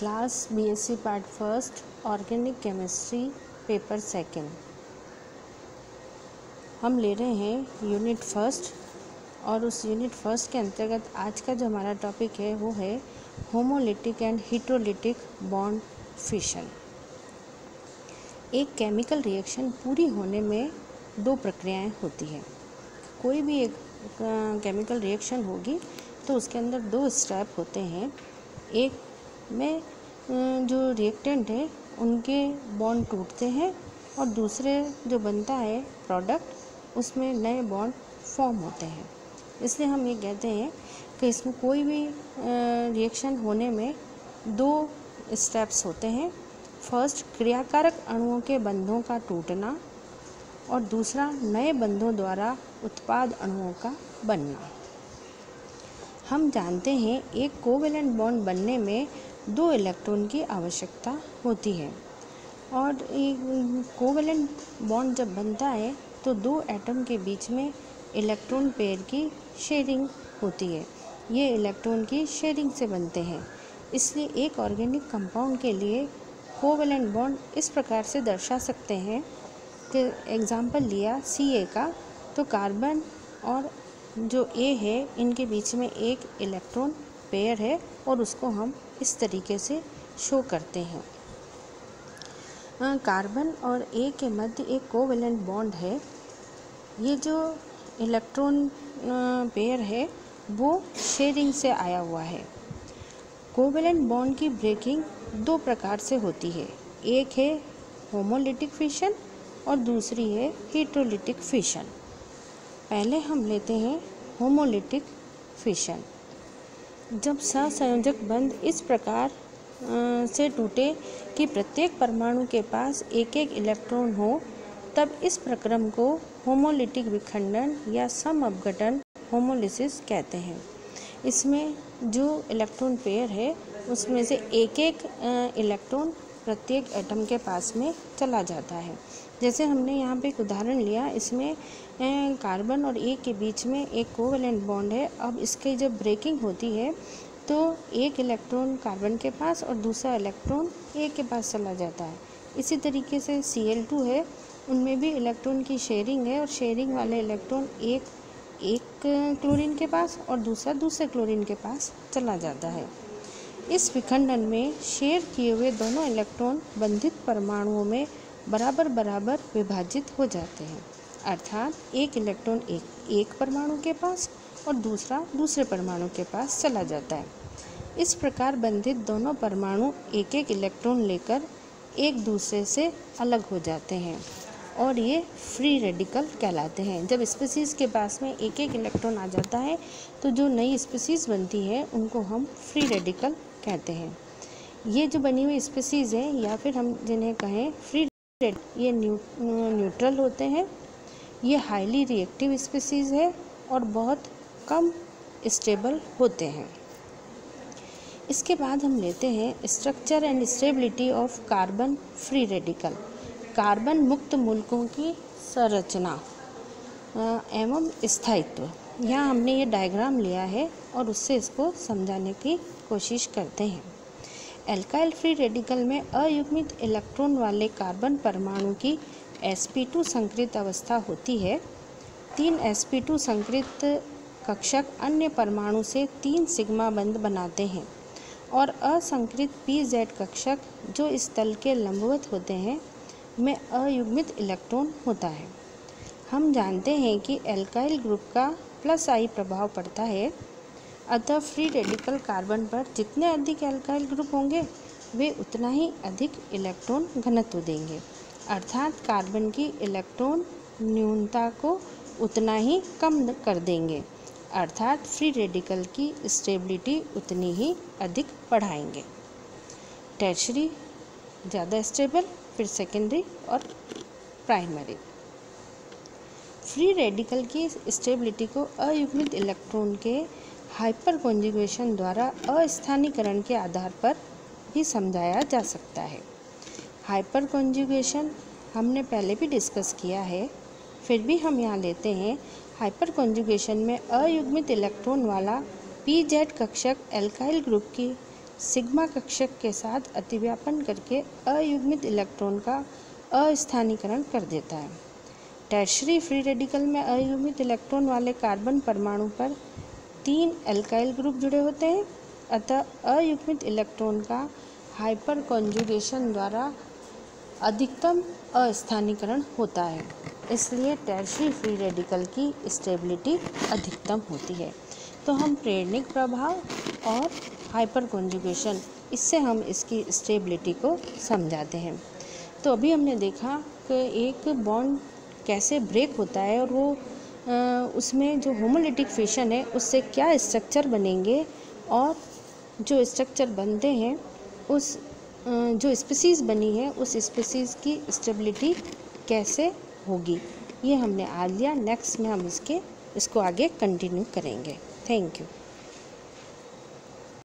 Class BSc part first organic chemistry paper second. हम ले रहे हैं यूनिट फर्स्ट और उस यूनिट फर्स्ट के अंतर्गत आज का जो हमारा टॉपिक है वो है homolytic and heterolytic bond fission. एक केमिकल रिएक्शन पूरी होने में दो प्रक्रियाएं होती हैं। कोई भी एक केमिकल रिएक्शन होगी तो उसके अंदर दो स्टेप होते हैं। एक में जो रिएक्टेंट है उनके बॉन्ड टूटते हैं और दूसरे जो बनता है प्रोडक्ट उसमें नए बॉन्ड फॉर्म होते हैं। इसलिए हम ये कहते हैं कि इसमें कोई भी रिएक्शन होने में दो स्टेप्स होते हैं। फर्स्ट क्रियाकारक अणुओं के बंधों का टूटना और दूसरा नए बंधों द्वारा उत्पाद अणुओं का बनना। हम जानते हैं एक कोवेलेंट बॉन्ड बनने में दो इलेक्ट्रॉन की आवश्यकता होती है और कोवेलेंट बॉन्ड जब बनता है तो दो एटम के बीच में इलेक्ट्रॉन पेयर की शेयरिंग होती है। ये इलेक्ट्रॉन की शेयरिंग से बनते हैं। इसलिए एक ऑर्गेनिक कंपाउंड के लिए कोवेलेंट बॉन्ड इस प्रकार से दर्शा सकते हैं कि एग्जाम्पल लिया Ca का तो कार्बन और जो A है इनके बीच में एक इलेक्ट्रॉन पेयर है और उसको हम इस तरीके से शो करते हैं। कार्बन और A के मध्य एक कोवेलेंट बॉन्ड है। ये जो इलेक्ट्रॉन पेयर है वो शेयरिंग से आया हुआ है। कोवेलेंट बॉन्ड की ब्रेकिंग दो प्रकार से होती है। एक है होमोलिटिक फिशन और दूसरी है हेटेरोलिटिक फिशन। पहले हम लेते हैं होमोलिटिक फिशन। जब सहसंयोजक बंध इस प्रकार से टूटे कि प्रत्येक परमाणु के पास एक एक इलेक्ट्रॉन हो तब इस प्रक्रम को होमोलिटिक विखंडन या समअपघटन होमोलिसिस कहते हैं। इसमें जो इलेक्ट्रॉन पेयर है उसमें से एक एक इलेक्ट्रॉन प्रत्येक एटम के पास में चला जाता है। जैसे हमने यहाँ पे एक उदाहरण लिया, इसमें कार्बन और A के बीच में एक कोवेलेंट बॉन्ड है। अब इसके जब ब्रेकिंग होती है तो एक इलेक्ट्रॉन कार्बन के पास और दूसरा इलेक्ट्रॉन A के पास चला जाता है। इसी तरीके से Cl2 है, उनमें भी इलेक्ट्रॉन की शेयरिंग है और शेयरिंग वाले इलेक्ट्रॉन एक क्लोरीन के पास और दूसरा दूसरे क्लोरीन के पास चला जाता है। इस विखंडन में शेयर किए हुए दोनों इलेक्ट्रॉन बंधित परमाणुओं में बराबर बराबर विभाजित हो जाते हैं, अर्थात एक इलेक्ट्रॉन एक परमाणु के पास और दूसरा दूसरे परमाणु के पास चला जाता है। इस प्रकार बंधित दोनों परमाणु एक एक इलेक्ट्रॉन लेकर एक दूसरे से अलग हो जाते हैं और ये फ्री रेडिकल कहलाते हैं। जब स्पीसीज़ के पास में एक एक इलेक्ट्रॉन आ जाता है तो जो नई स्पीसीज़ बनती है उनको हम फ्री रेडिकल कहते हैं। ये जो बनी हुई स्पीसीज़ है या फिर हम जिन्हें कहें फ्री ये न्यूट्रल होते हैं। ये हाईली रिएक्टिव स्पीसीज़ है और बहुत कम स्टेबल होते हैं। इसके बाद हम लेते हैं structure and stability of carbon free radical. Carbon मुक्त मूलकों की संरचना एवं स्थायित्व। यहाँ हमने ये डायग्राम लिया है और उससे इसको समझाने की कोशिश करते हैं। एल्काइल फ्री रेडिकल में अयुग्मित इलेक्ट्रॉन वाले कार्बन परमाणु की sp2 संकृत अवस्था होती है। 3 sp2 संकृत कक्षक अन्य परमाणु से 3 सिग्मा बंध बनाते हैं और असंकृत pz कक्षक जो इस तल के लंबवत होते हैं में अयुग्मित इलेक्ट्रॉन होता है। हम जानते हैं कि एल्काइल ग्रुप का +I प्रभाव पड़ता है, अतः फ्री रेडिकल कार्बन पर जितने अधिक एल्काइल ग्रुप होंगे वे उतना ही अधिक इलेक्ट्रॉन घनत्व देंगे, अर्थात कार्बन की इलेक्ट्रॉन न्यूनता को उतना ही कम कर देंगे, अर्थात फ्री रेडिकल की स्टेबिलिटी उतनी ही अधिक बढ़ाएंगे। टर्शरी ज़्यादा स्टेबल, फिर सेकेंडरी और प्राइमरी। फ्री रेडिकल की स्टेबिलिटी को अयुग्मित इलेक्ट्रॉन के हाइपर कॉन्जुगेशन द्वारा अस्थानीकरण के आधार पर भी समझाया जा सकता है। हाइपर कॉन्जुगेशन हमने पहले भी डिस्कस किया है, फिर भी हम यहाँ लेते हैं। हाइपर कॉन्जुगेशन में अयुग्मित इलेक्ट्रॉन वाला pz कक्षक एल्काइल ग्रुप की सिग्मा कक्षक के साथ अतिव्यापन करके अयुग्मित इलेक्ट्रॉन का अस्थानीकरण कर देता है। टर्शरी फ्री रेडिकल में अयुग्मित इलेक्ट्रॉन वाले कार्बन परमाणु पर 3 एल्काइल ग्रुप जुड़े होते हैं, अतः अयुग्मित इलेक्ट्रॉन का हाइपर कॉन्जुगेशन द्वारा अधिकतम अस्थानीकरण होता है, इसलिए टर्शरी फ्री रेडिकल की स्टेबिलिटी अधिकतम होती है। तो हम प्रेरणिक प्रभाव और हाइपर कॉन्जुगेशन, इससे हम इसकी स्टेबिलिटी को समझाते हैं। तो अभी हमने देखा कि एक बॉन्ड कैसे ब्रेक होता है और वो उसमें जो होमोलिटिक फिशन है उससे क्या स्ट्रक्चर बनेंगे और जो स्ट्रक्चर बनते हैं उस जो स्पीसीज़ बनी है उस स्पीसीज़ की स्टेबिलिटी कैसे होगी, ये हमने आज लिया। नेक्स्ट में हम इसको आगे कंटिन्यू करेंगे। Thank you.